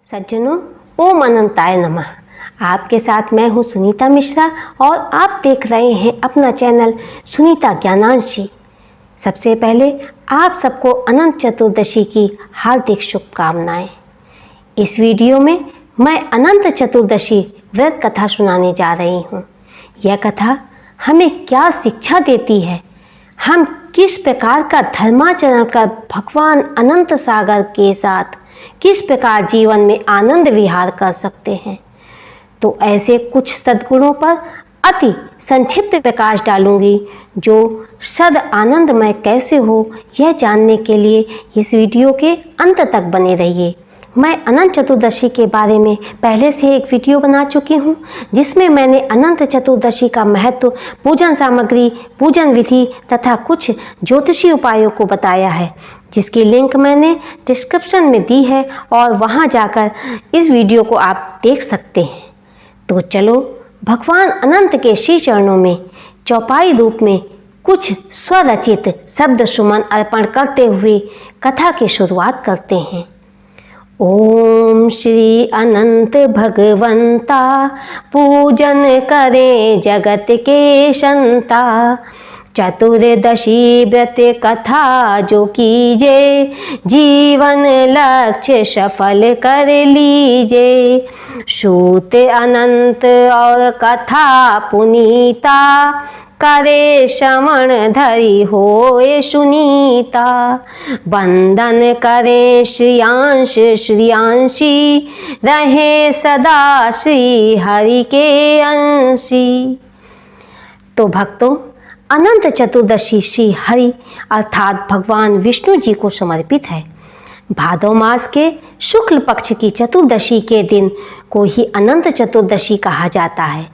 सज्जनों, ओम अनंताय नमः। आपके साथ मैं हूँ सुनीता मिश्रा और आप देख रहे हैं अपना चैनल सुनीता ज्ञानांशी। सबसे पहले आप सबको अनंत चतुर्दशी की हार्दिक शुभकामनाएं। इस वीडियो में मैं अनंत चतुर्दशी व्रत कथा सुनाने जा रही हूँ। यह कथा हमें क्या शिक्षा देती है, हम किस प्रकार का धर्माचरण कर भगवान अनंत सागर के साथ किस प्रकार जीवन में आनंद विहार कर सकते हैं। तो ऐसे कुछ सद्गुणों पर अति संक्षिप्त प्रकाश डालूंगी जो सद आनंदमय कैसे हो, यह जानने के लिए इस वीडियो के अंत तक बने रहिए। मैं अनंत चतुर्दशी के बारे में पहले से एक वीडियो बना चुकी हूँ, जिसमें मैंने अनंत चतुर्दशी का महत्व, पूजन सामग्री, पूजन विधि तथा कुछ ज्योतिषी उपायों को बताया है, जिसकी लिंक मैंने डिस्क्रिप्शन में दी है और वहाँ जाकर इस वीडियो को आप देख सकते हैं। तो चलो भगवान अनंत के श्री चरणों में चौपाई रूप में कुछ स्वरचित शब्द सुमन अर्पण करते हुए कथा की शुरुआत करते हैं। ओम श्री अनंत भगवंता, पूजन करें जगत के संता। चतुर्दशी व्रत कथा जो कीजे, जीवन लक्ष्य सफल कर लीजे। सूत अनंत और कथा पुनीता, करे श्रवण धरि होए सुनीता। वंदन करे श्रियांश श्रियांशी, रहे सदा श्री हरि के अंशी। तो भक्तों, अनंत चतुर्दशी श्री हरि अर्थात भगवान विष्णु जी को समर्पित है। भादव मास के शुक्ल पक्ष की चतुर्दशी के दिन को ही अनंत चतुर्दशी कहा जाता है।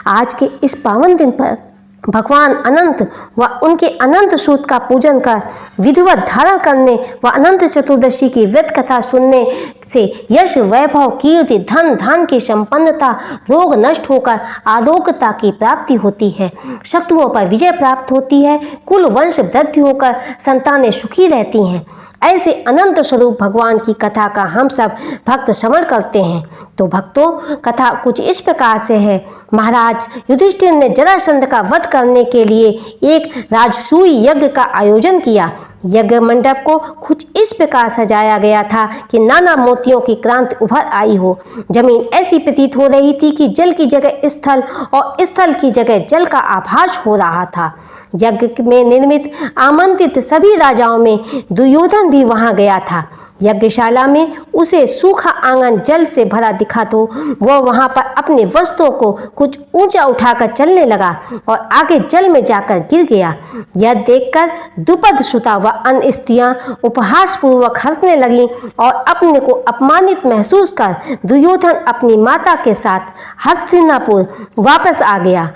आज के इस पावन दिन पर भगवान अनंत व उनके अनंत सूत का पूजन कर विधिवत धारण करने व अनंत चतुर्दशी की व्रत कथा सुनने से यश, वैभव, कीर्ति, धन, धान की संपन्नता, रोग नष्ट होकर आरोग्यता की प्राप्ति होती है, शत्रुओं पर विजय प्राप्त होती है, कुल वंश वृद्धि होकर संतानें सुखी रहती हैं। ऐसे अनंत स्वरूप भगवान की कथा का हम सब भक्त श्रवण करते हैं। तो भक्तों, कथा कुछ इस प्रकार से है। महाराज युधिष्ठिर ने जरासंध का वध करने के लिए एक राजसूय यज्ञ का आयोजन किया। यज्ञ मंडप को कुछ इस प्रकार सजाया गया था कि नाना मोतियों की क्रांति उभर आई हो। जमीन ऐसी प्रतीत हो रही थी कि जल की जगह स्थल और स्थल की जगह जल का आभास हो रहा था। यज्ञ में निर्मित आमंत्रित सभी राजाओं में दुर्योधन भी वहां गया था। यज्ञशाला में उसे सूखा आंगन जल से भरा दिखा तो वह वहां पर अपने वस्त्रों को कुछ ऊंचा उठाकर चलने लगा और आगे जल में जाकर गिर गया। यह देखकर द्रुपद सुता व अन्य स्त्रियां उपहास पूर्वक हंसने लगी और अपने को अपमानित महसूस कर दुर्योधन अपनी माता के साथ हस्तिनापुर वापस आ गया।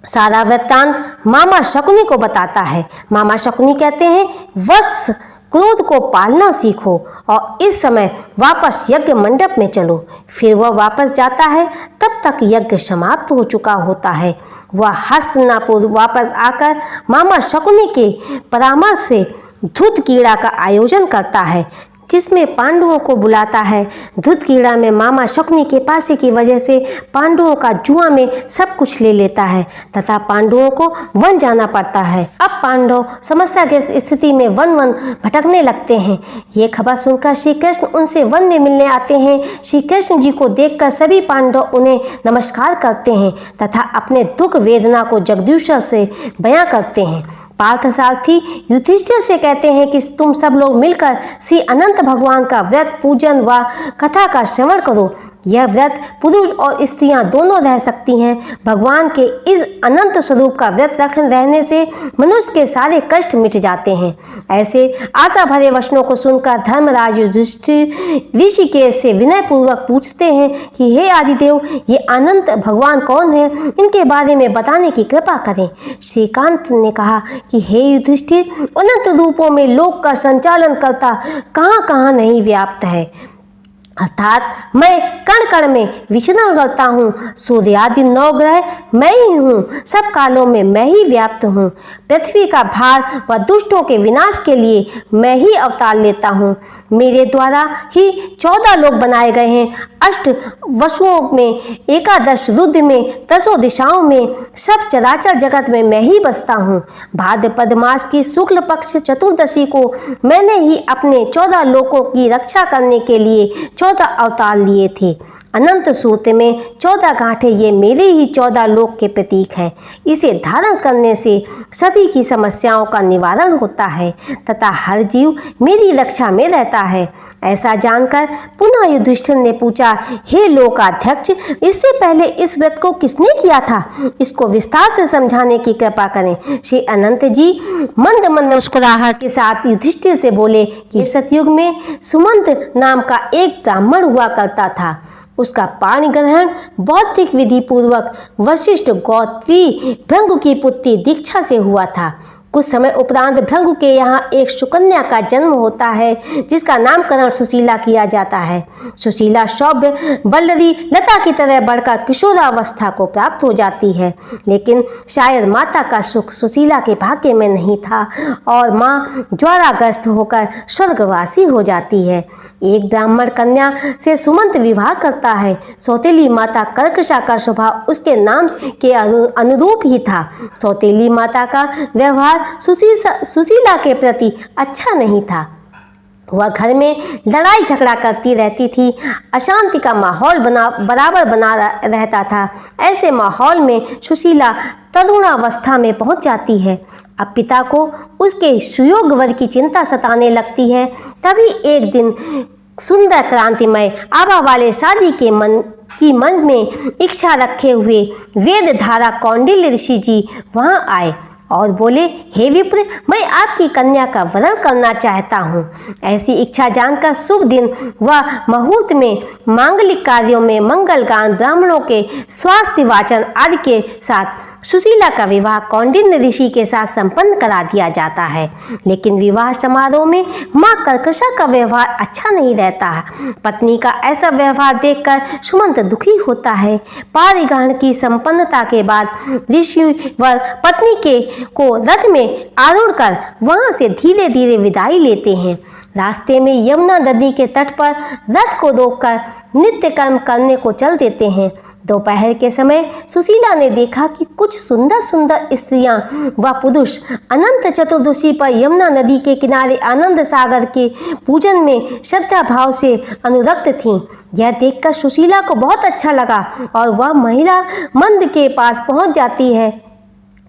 सारा वृत्तांत मामा शकुनी को बताता है। मामा शकुनी कहते हैं, वत्स, क्रोध को पालना सीखो और इस समय वापस यज्ञ मंडप में चलो। फिर वह वापस जाता है, तब तक यज्ञ समाप्त हो चुका होता है। वह हस्तिनापुर वापस आकर मामा शकुनी के परामर्श से धूत कीड़ा का आयोजन करता है, जिसमें पांडवों को बुलाता है। धूत कीड़ा में मामा शकुनी के पासे की वजह से पांडवों का जुआ में सब कुछ ले लेता है तथा पांडवों को वन जाना पड़ता है। अब पांडव समस्या की स्थिति में वन भटकने लगते हैं। ये खबर सुनकर श्री कृष्ण उनसे वन में मिलने आते हैं। श्री कृष्ण जी को देखकर सभी पांडव उन्हें नमस्कार करते हैं तथा अपने दुख वेदना को जगदीश्वर से बयां करते हैं। पार्थसारथी युधिष्ठिर से कहते हैं कि तुम सब लोग मिलकर श्री अनंत भगवान का व्रत, पूजन व कथा का श्रवण करो। यह व्रत पुरुष और स्त्रियां दोनों रह सकती हैं। भगवान के इस अनंत स्वरूप का व्रत रहने से मनुष्य के सारे कष्ट मिट जाते हैं। ऐसे आशा भरे वचनों को सुनकर धर्मराज युधिष्ठिर ऋषिकेश से विनय पूर्वक पूछते हैं कि हे आदिदेव, ये अनंत भगवान कौन है, इनके बारे में बताने की कृपा करें। श्रीकांत ने कहा कि हे युधिष्ठिर, अनंत रूपों में लोक का संचालन करता कहाँ नहीं व्याप्त है, अर्थात मैं कण कण में विचरण करता हूँ। सूर्य आदि 9 ग्रह मैं ही हूँ, सब कालों में मैं ही व्याप्त हूँ। पृथ्वी का भार व दुष्टों के विनाश के लिए मैं ही अवतार लेता हूँ। मेरे द्वारा ही 14 लोक बनाए गए हैं, 8 वसुओं में, 11 रुद्र में, 10 दिशाओं में, सब चराचर जगत में मैं ही बसता हूँ। भाद्रपद मास की शुक्ल पक्ष चतुर्दशी को मैंने ही अपने 14 लोकों की रक्षा करने के लिए 14 अवतार लिए थे। अनंत सूत्र में 14 गांठें ये मेरे ही 14 लोक के प्रतीक हैं। इसे धारण करने से सभी की समस्याओं का निवारण होता है तथा हर जीव मेरी रक्षा में रहता है। ऐसा जानकर पुनः युधिष्ठिर ने पूछा, हे लोकाध्यक्ष, इससे पहले इस व्रत को किसने किया था? इसको विस्तार से समझाने की कृपा करें। श्री अनंत जी मंद मंद मुस्कुराहट के साथ युधिष्ठिर से बोले कि सतयुग में सुमंत नाम का एक ब्राह्मण हुआ करता था। उसका पाणी ग्रहण बौद्धिक विधि पूर्वक वशिष्ठ गोत्री भृंगु की पुत्री दीक्षा से हुआ था। कुछ समय उपरांत भृंगु के यहाँ एक सुकन्या का जन्म होता है जिसका नामकरण सुशीला किया जाता है। सुशीला शौभ्य बल्लरी लता की तरह बढ़कर किशोरावस्था को प्राप्त हो जाती है, लेकिन शायद माता का सुख सुशीला के भाग्य में नहीं था और माँ ज्वाराग्रस्त होकर स्वर्गवासी हो जाती है। एक ब्राह्मण कन्या से सुमंत विवाह करता है। सौतेली माता कर्कशा का स्वभाव उसके नाम के अनुरूप ही था। सौतेली माता का व्यवहार सुशीला के प्रति अच्छा नहीं था। वह घर में लड़ाई झगड़ा करती रहती थी, अशांति का माहौल बराबर बना रहता था। ऐसे माहौल में सुशीला तरुणावस्था में पहुंच जाती है। अब पिता को उसके सुयोग वर की चिंता सताने लगती है। तभी एक दिन सुंदर क्रांतिमय आभा वाले शादी के मन में इच्छा रखे हुए वेद धारा कौंडिल्य ऋषि जी वहां आए और बोले, हे विप्र, मैं आपकी कन्या का वरण करना चाहता हूँ। ऐसी इच्छा जानकर शुभ दिन व मुहूर्त में मांगलिक कार्यों में मंगल गान, ब्राह्मणों के स्वास्थ्य वाचन आदि के साथ सुशीला का विवाह कौंडिन्य ऋषि के साथ संपन्न करा दिया जाता है। लेकिन विवाह समारोह में माँ कर्कशा का व्यवहार अच्छा नहीं रहता है। पत्नी का ऐसा व्यवहार देखकर सुमंत दुखी होता है। पारिग्रहण की संपन्नता के बाद ऋषि वर पत्नी को रथ में आरूढ़ कर वहां से धीरे धीरे विदाई लेते हैं। रास्ते में यमुना नदी के तट पर रथ को रोककर नित्य कर्म करने को चल देते हैं। दोपहर के समय सुशीला ने देखा कि कुछ सुंदर सुंदर स्त्रियां व पुरुष अनंत चतुर्दशी पर यमुना नदी के किनारे आनंद सागर के पूजन में श्रद्धा भाव से अनुरक्त थीं। यह देखकर सुशीला को बहुत अच्छा लगा और वह महिला मंद के पास पहुंच जाती है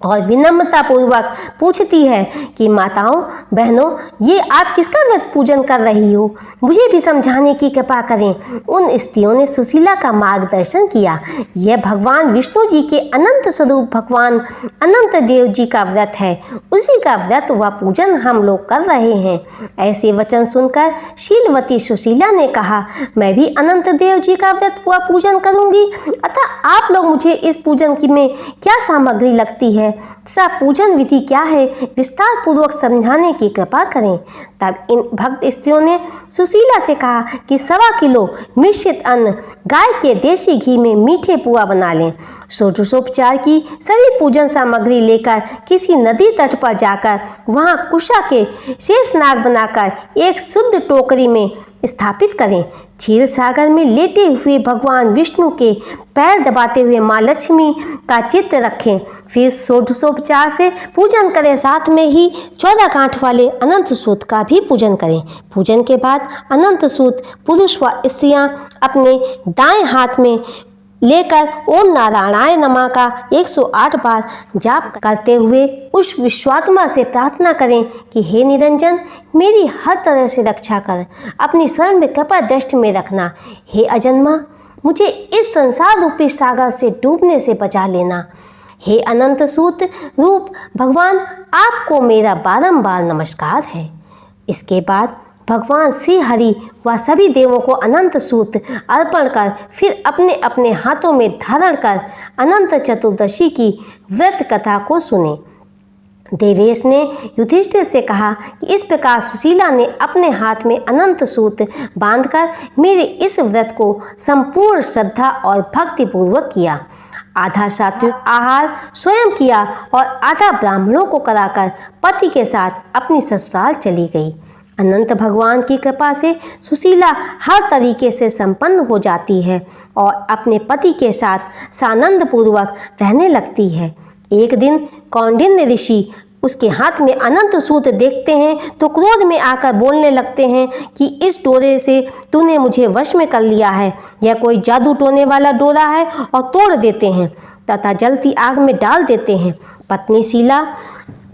और विनम्रता पूर्वक पूछती है कि माताओं बहनों, ये आप किसका व्रत पूजन कर रही हो? मुझे भी समझाने की कृपा करें। उन स्त्रियों ने सुशीला का मार्गदर्शन किया। यह भगवान विष्णु जी के अनंत स्वरूप भगवान अनंत देव जी का व्रत है। उसी का व्रत व पूजन हम लोग कर रहे हैं। ऐसे वचन सुनकर शीलवती सुशीला ने कहा, मैं भी अनंत देव जी का व्रत व पूजन करूंगी। अतः आप लोग मुझे इस पूजन की में क्या सामग्री लगती है तथा पूजन विधि क्या है, विस्तार पूर्वक समझाने की कृपा करें। तब इन भक्त स्त्रियों ने सुशीला से कहा कि 1.25 किलो मिश्रित अन्न गाय के देसी घी में मीठे पुआ बना लें। षोडशोपचार की सभी पूजन सामग्री लेकर किसी नदी तट पर जाकर वहां कुशा के शेषनाग बनाकर एक शुद्ध टोकरी में स्थापित करें। क्षीर सागर में लेटे हुए भगवान विष्णु के पैर दबाते हुए माँ लक्ष्मी का चित्र रखें। फिर षोडशोपचार से पूजन करें। साथ में ही 14 गांठ वाले अनंत सूत का भी पूजन करें। पूजन के बाद अनंत सूत पुरुष व स्त्रियां अपने दाएं हाथ में लेकर ओम नारायणाय नमः का 108 बार जाप करते हुए उस विश्वात्मा से प्रार्थना करें कि हे निरंजन, मेरी हर तरह से रक्षा कर, अपनी शरण में कृपा दृष्टि में रखना। हे अजन्मा, मुझे इस संसार रूपी सागर से डूबने से बचा लेना। हे अनंत सूत रूप भगवान, आपको मेरा बारंबार नमस्कार है। इसके बाद भगवान श्री हरि व सभी देवों को अनंत सूत अर्पण कर फिर अपने अपने हाथों में धारण कर अनंत चतुर्दशी की व्रत कथा को सुने। देवेश ने युधिष्ठिर से कहा कि इस प्रकार सुशीला ने अपने हाथ में अनंत सूत बांधकर मेरे इस व्रत को संपूर्ण श्रद्धा और भक्ति पूर्वक किया। आधा सात्विक आहार स्वयं किया और आधा ब्राह्मणों को कराकर पति के साथ अपनी ससुराल चली गई। अनंत भगवान की कृपा से सुशीला हर तरीके से संपन्न हो जाती है और अपने पति के साथ सानंद पूर्वक रहने लगती है। एक दिन कौंडिन्य ऋषि उसके हाथ में अनंत सूत्र देखते हैं तो क्रोध में आकर बोलने लगते हैं कि इस डोरे से तूने मुझे वश में कर लिया है, यह कोई जादू टोने वाला डोरा है, और तोड़ देते हैं तथा जलती आग में डाल देते हैं। पत्नी शीला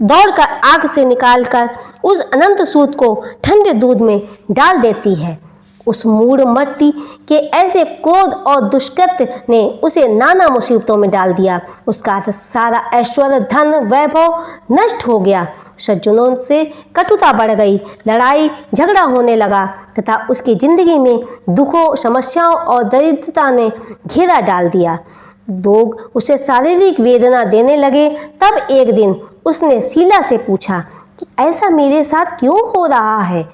दौड़कर आग से निकालकर उस अनंत सूत को ठंडे दूध में डाल देती है। उस मूढ़मती के ऐसे क्रोध और दुष्कृत्य ने उसे नाना मुसीबतों में डाल दिया। उसका सारा ऐश्वर्य, धन, वैभव नष्ट हो गया। सज्जनों से कटुता बढ़ गई, लड़ाई झगड़ा होने लगा तथा उसकी जिंदगी में दुखों, समस्याओं और दरिद्रता ने घेरा डाल दिया। लोग उसे शारीरिक वेदना देने लगे। तब एक दिन उसने शीला से पूछा कि ऐसा मेरे साथ क्यों हो रहा है,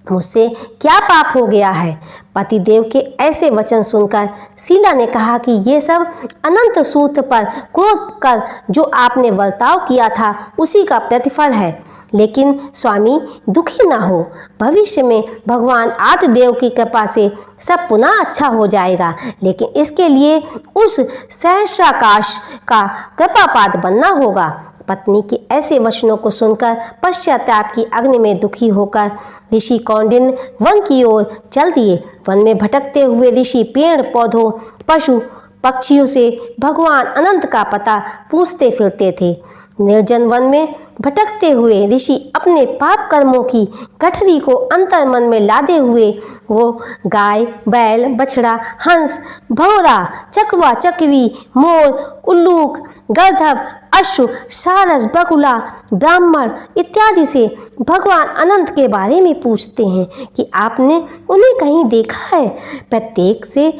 मुझसे क्या पाप हो गया है। पतिदेव के ऐसे वचन सुनकर शीला ने कहा कि ये सब अनंत सूत्र पर क्रोध कर जो आपने वर्ताव किया था उसी का प्रतिफल है। लेकिन स्वामी दुखी न हो, भविष्य में भगवान आदिदेव की कृपा से सब पुनः अच्छा हो जाएगा, लेकिन इसके लिए उस सहस्राकाश का कृपापाद बनना होगा। पत्नी के ऐसे वचनों को सुनकर पश्चाताप की अग्नि में दुखी होकर ऋषि कौंडिन्य वन की ओर चल दिए। वन में भटकते हुए ऋषि पेड़ पौधों, पशु पक्षियों से भगवान अनंत का पता पूछते फिरते थे। निर्जन वन में भटकते हुए ऋषि अपने पाप कर्मों की गठरी को अंतर मन में लादे हुए वो गाय, बैल, बछड़ा, हंस, भौरा, चकवा, चकवी, मोर, उल्लूक, गंधर्व, अश्व, सारस, बगुला, ब्राह्मण इत्यादि से भगवान अनंत के बारे में पूछते हैं कि आपने उन्हें कहीं देखा है। प्रत्येक से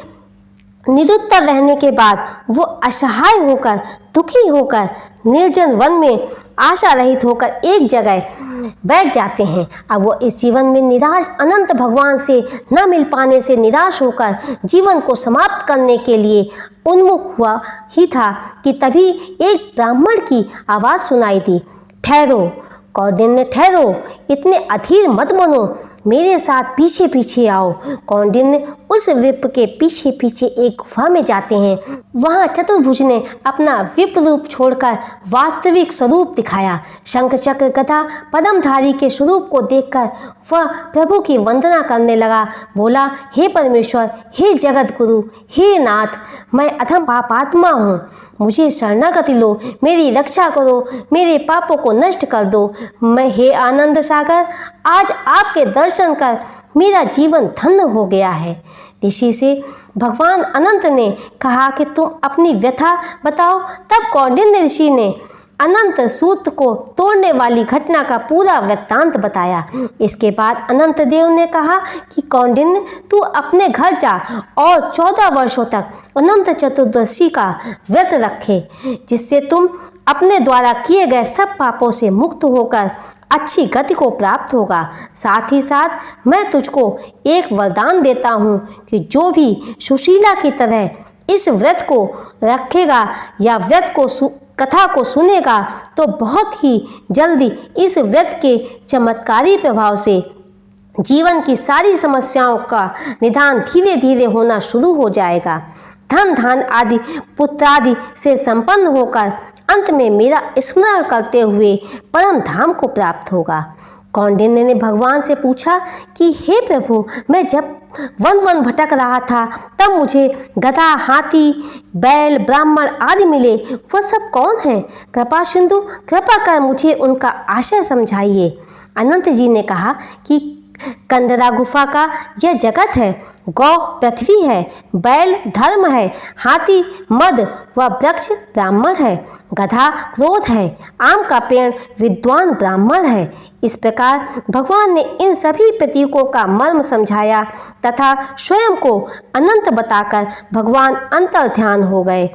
निरुत्तर रहने के बाद वो असहाय होकर, दुखी होकर निर्जन वन में आशा रहित होकर एक जगह बैठ जाते हैं। अब वो इस जीवन में निराश, अनंत भगवान से न मिल पाने से निराश होकर जीवन को समाप्त करने के लिए उन्मुख हुआ ही था कि तभी एक ब्राह्मण की आवाज़ सुनाई दी, ठहरो कौंडिन्य, ठहरो, इतने अधीर मत बनो, मेरे साथ पीछे पीछे आओ। कौंडिन्य उस विप के पीछे पीछे एक गुफा में जाते हैं। वहां चतुर्भुज ने अपना विप रूप छोड़कर वास्तविक स्वरूप दिखाया। शंख चक्र गदा पद्मधारी के स्वरूप को देखकर वह प्रभु की वंदना करने लगा। बोला, हे परमेश्वर, हे जगत गुरु, हे नाथ, मैं अधम पापात्मा हूँ, मुझे शरणागति लो, मेरी रक्षा करो, मेरे पापों को नष्ट कर दो। मैं, हे आनंद सागर, आज आपके दर्शन कर मेरा जीवन धन्य हो गया है। ऋषि से भगवान अनंत ने कहा कि तुम अपनी व्यथा बताओ। तब कौंडिन्य ऋषि ने अनंत सूत्र को तोड़ने वाली घटना का पूरा वृत्तांत बताया। इसके बाद अनंत देव ने कहा कि कौंडिन्य, तू अपने घर जा और 14 वर्षों तक अनंत चतुर्दशी का व्रत रखे, जिससे तुम अपने द्वारा किए गए सब पापों से मुक्त होकर अच्छी गति को प्राप्त होगा। साथ ही साथ मैं तुझको एक वरदान देता हूँ कि जो भी सुशीला की तरह इस व्रत को रखेगा या व्रत को कथा को सुनेगा तो बहुत ही जल्दी इस व्रत के चमत्कारी प्रभाव से जीवन की सारी समस्याओं का निदान धीरे धीरे होना शुरू हो जाएगा। धन धान आदि पुत्रादि से संपन्न होकर अंत में मेरा स्मरण करते हुए परम धाम को प्राप्त होगा। कौंडिन्य ने भगवान से पूछा कि हे प्रभु, मैं जब वन वन भटक रहा था तब मुझे गधा, हाथी, बैल, ब्राह्मण आदि मिले, वह सब कौन है? कृपा सिंधु, कृपा कर मुझे उनका आशय समझाइए। अनंत जी ने कहा कि कंदरा गुफा का यह जगत है, गौ पृथ्वी है, बैल धर्म है, हाथी मद व वृक्ष ब्राह्मण है, गधा क्रोध है, आम का पेड़ विद्वान ब्राह्मण है। इस प्रकार भगवान ने इन सभी प्रतीकों का मर्म समझाया तथा स्वयं को अनंत बताकर भगवान अंतर ध्यान हो गए।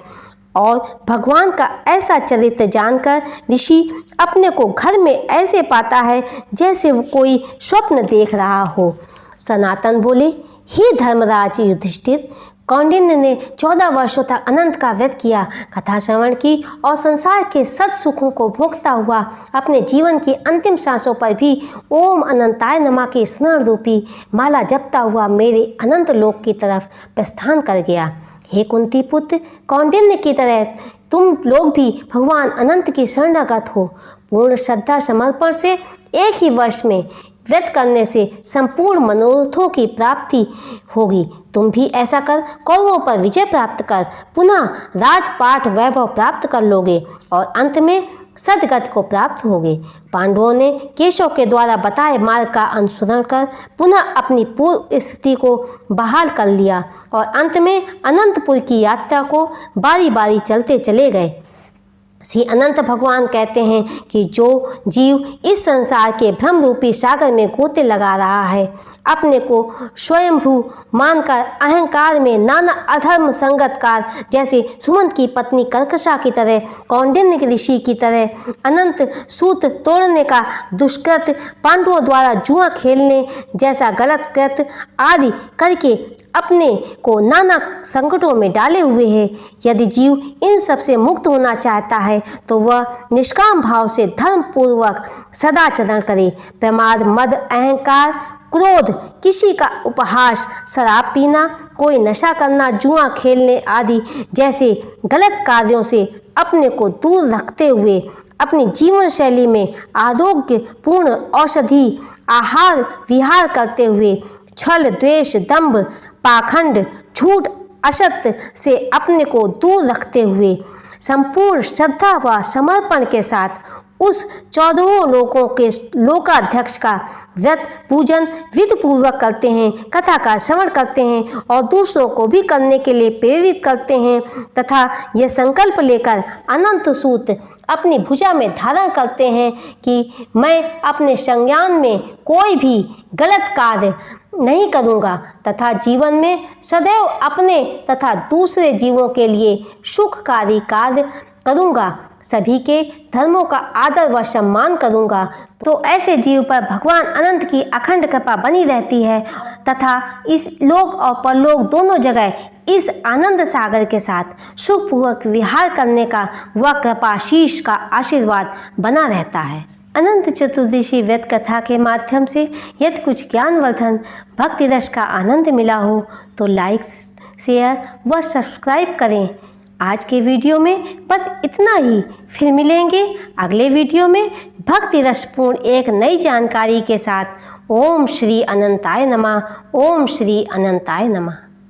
और भगवान का ऐसा चरित्र जानकर ऋषि अपने को घर में ऐसे पाता है जैसे वो कोई स्वप्न देख रहा हो। सनातन बोले, हे धर्मराज युधिष्ठिर, कौंडिन्य ने 14 वर्षों तक अनंत का व्रत किया, कथा श्रवण की और संसार के सत सुखों को भोगता हुआ अपने जीवन की अंतिम सांसों पर भी ओम अनंताय नमः के स्मरण रूपी माला जपता हुआ मेरे अनंत लोक की तरफ प्रस्थान कर गया। हे कुंती पुत्र, कौंडिन्य की तरह तुम लोग भी भगवान अनंत की शरणागत हो। पूर्ण श्रद्धा समर्पण से एक ही वर्ष में व्रत करने से संपूर्ण मनोरथों की प्राप्ति होगी। तुम भी ऐसा कर कौरवों पर विजय प्राप्त कर पुनः राजपाट वैभव प्राप्त कर लोगे और अंत में सदगत को प्राप्त होगे। पांडवों ने केशव के द्वारा बताए मार्ग का अनुसरण कर पुनः अपनी पूर्व स्थिति को बहाल कर लिया और अंत में अनंतपुर की यात्रा को बारी बारी चलते चले गए। श्री अनंत भगवान कहते हैं कि जो जीव इस संसार के भ्रम रूपी सागर में गोते लगा रहा है, अपने को स्वयंभू मानकर अहंकार में नाना अधर्म संगतकार जैसे सुमंत की पत्नी कर्कशा की तरह, कौंडिन्य ऋषि की तरह अनंत सूत्र तोड़ने का दुष्कृत, पांडवों द्वारा जुआ खेलने जैसा गलत कृत आदि करके अपने को नाना संकटों में डाले हुए है। यदि जीव इन सब से मुक्त होना चाहता है तो वह निष्काम भाव से धर्म पूर्वक सदाचरण करे। प्रमाद, मद, अहंकार, क्रोध, किसी का उपहास, शराब पीना, कोई नशा करना, जुआ खेलने आदि जैसे गलत कार्यों से अपने को दूर रखते हुए अपनी जीवन शैली में आरोग्यपूर्ण औषधि आहार विहार करते हुए छल, द्वेष, दंभ, पाखंड, झूठ, असत्य से अपने को दूर रखते हुए संपूर्ण श्रद्धा व समर्पण के साथ उस 14 लोकों के लोकाध्यक्ष का व्रत पूजन विधि पूर्वक करते हैं, कथा का श्रवण करते हैं और दूसरों को भी करने के लिए प्रेरित करते हैं तथा यह संकल्प लेकर अनंत सूत्र अपनी भुजा में धारण करते हैं कि मैं अपने संज्ञान में कोई भी गलत कार्य नहीं करूँगा तथा जीवन में सदैव अपने तथा दूसरे जीवों के लिए सुखकारी कार्य करूँगा, सभी के धर्मों का आदर व सम्मान करूँगा। तो ऐसे जीव पर भगवान अनंत की अखंड कृपा बनी रहती है तथा इस लोक और परलोक दोनों जगह इस आनंद सागर के साथ सुखपूर्वक विहार करने का वह कृपाशीष का आशीर्वाद बना रहता है। अनंत चतुर्दशी व्रत कथा के माध्यम से यदि कुछ ज्ञानवर्धन भक्ति रस का आनंद मिला हो तो लाइक, शेयर व सब्सक्राइब करें। आज के वीडियो में बस इतना ही, फिर मिलेंगे अगले वीडियो में भक्ति रसपूर्ण एक नई जानकारी के साथ। ओम श्री अनंताय नमः। ओम श्री अनंताय नमः।